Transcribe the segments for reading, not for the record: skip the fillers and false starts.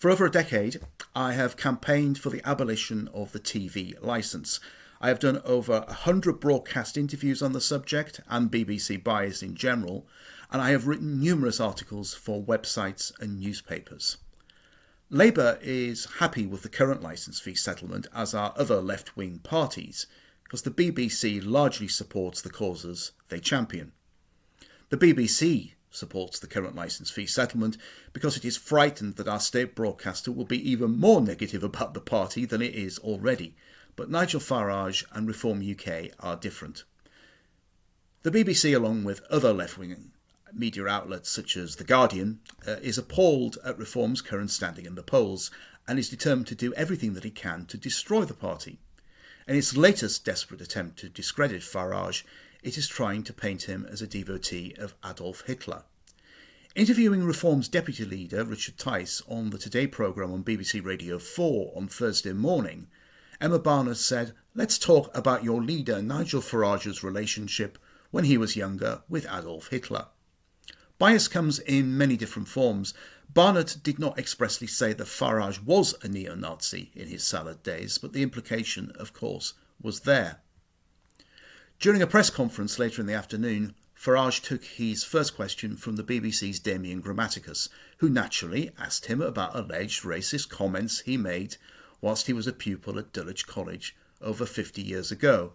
For over a decade, I have campaigned for the abolition of the TV licence. I have done over 100 broadcast interviews on the subject and BBC bias in general, and I have written numerous articles for websites and newspapers. Labour is happy with the current licence fee settlement, as are other left-wing parties, because the BBC largely supports the causes they champion. The BBC supports the current licence fee settlement because it is frightened that our state broadcaster will be even more negative about the party than it is already. But Nigel Farage and Reform UK are different. The BBC, along with other left-wing media outlets such as The Guardian, is appalled at Reform's current standing in the polls and is determined to do everything that it can to destroy the party. In its latest desperate attempt to discredit Farage, it is trying to paint him as a devotee of Adolf Hitler. Interviewing Reform's deputy leader, Richard Tice, on the Today programme on BBC Radio 4 on Thursday morning, Emma Barnett said, "Let's talk about your leader Nigel Farage's relationship when he was younger with Adolf Hitler." Bias comes in many different forms. Barnett did not expressly say that Farage was a neo-Nazi in his salad days, but the implication, of course, was there. During a press conference later in the afternoon, Farage took his first question from the BBC's Damien Grammaticus, who naturally asked him about alleged racist comments he made whilst he was a pupil at Dulwich College over 50 years ago.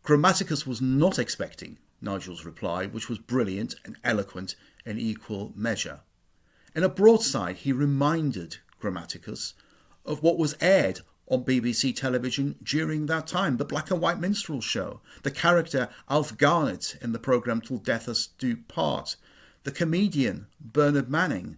Grammaticus was not expecting Nigel's reply, which was brilliant and eloquent in equal measure. In a broadside, he reminded Grammaticus of what was aired on BBC television during that time, the black and white minstrel show, the character Alf Garnett in the programme Till Death Us Do Part, the comedian Bernard Manning.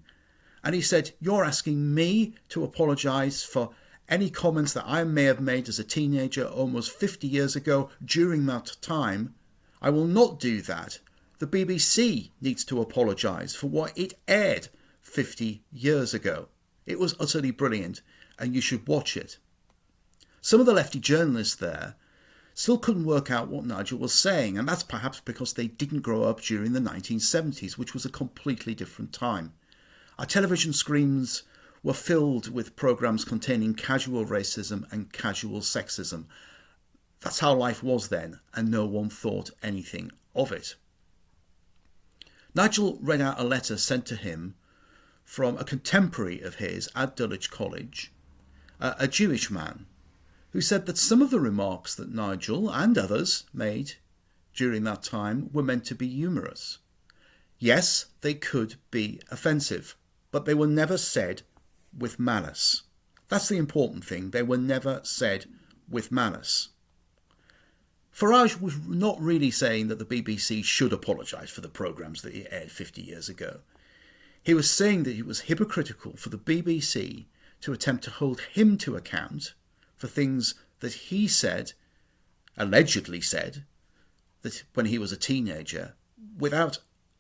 And he said, "You're asking me to apologise for any comments that I may have made as a teenager almost 50 years ago during that time. I will not do that. The BBC needs to apologise for what it aired 50 years ago. It was utterly brilliant, and you should watch it." Some of the lefty journalists there still couldn't work out what Nigel was saying, and that's perhaps because they didn't grow up during the 1970s, which was a completely different time. Our television screens were filled with programmes containing casual racism and casual sexism. That's how life was then, and no one thought anything of it. Nigel read out a letter sent to him from a contemporary of his at Dulwich College, a Jewish man, who said that some of the remarks that Nigel and others made during that time were meant to be humorous. Yes, they could be offensive, but they were never said with malice. That's the important thing. They were never said with malice. Farage was not really saying that the BBC should apologise for the programmes that it aired 50 years ago. He was saying that it was hypocritical for the BBC to attempt to hold him to account for things that he said, allegedly said, that when he was a teenager, without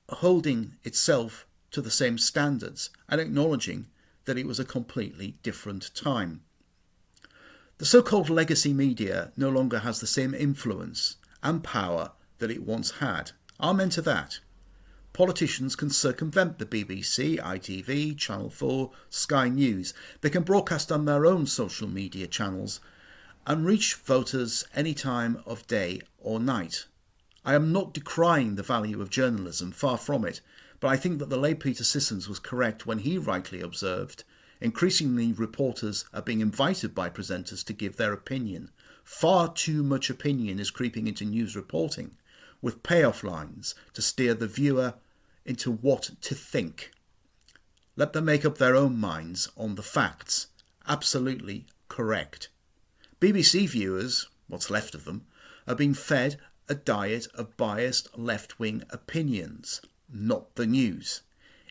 holding itself to the same standards and acknowledging that it was a completely different time. The so-called legacy media no longer has the same influence and power that it once had. Amen to that. Politicians can circumvent the BBC, ITV, Channel 4, Sky News. They can broadcast on their own social media channels and reach voters any time of day or night. I am not decrying the value of journalism, far from it, but I think that the late Peter Sissons was correct when he rightly observed, increasingly reporters are being invited by presenters to give their opinion. Far too much opinion is creeping into news reporting, with payoff lines to steer the viewer into what to think. Let them make up their own minds on the facts. Absolutely correct. BBC viewers, what's left of them, are being fed a diet of biased left-wing opinions, not the news.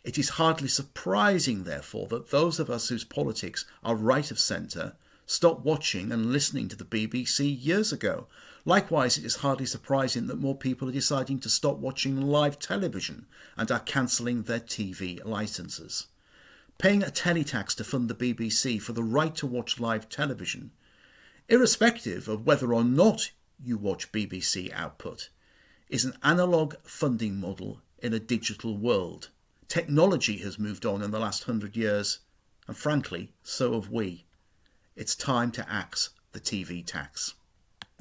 It is hardly surprising, therefore, that those of us whose politics are right of centre stopped watching and listening to the BBC years ago. Likewise, it is hardly surprising that more people are deciding to stop watching live television and are cancelling their TV licences. Paying a teletax to fund the BBC for the right to watch live television, irrespective of whether or not you watch BBC output, is an analogue funding model in a digital world. Technology has moved on in the last 100 years, And frankly, so have we. It's time to axe the TV tax.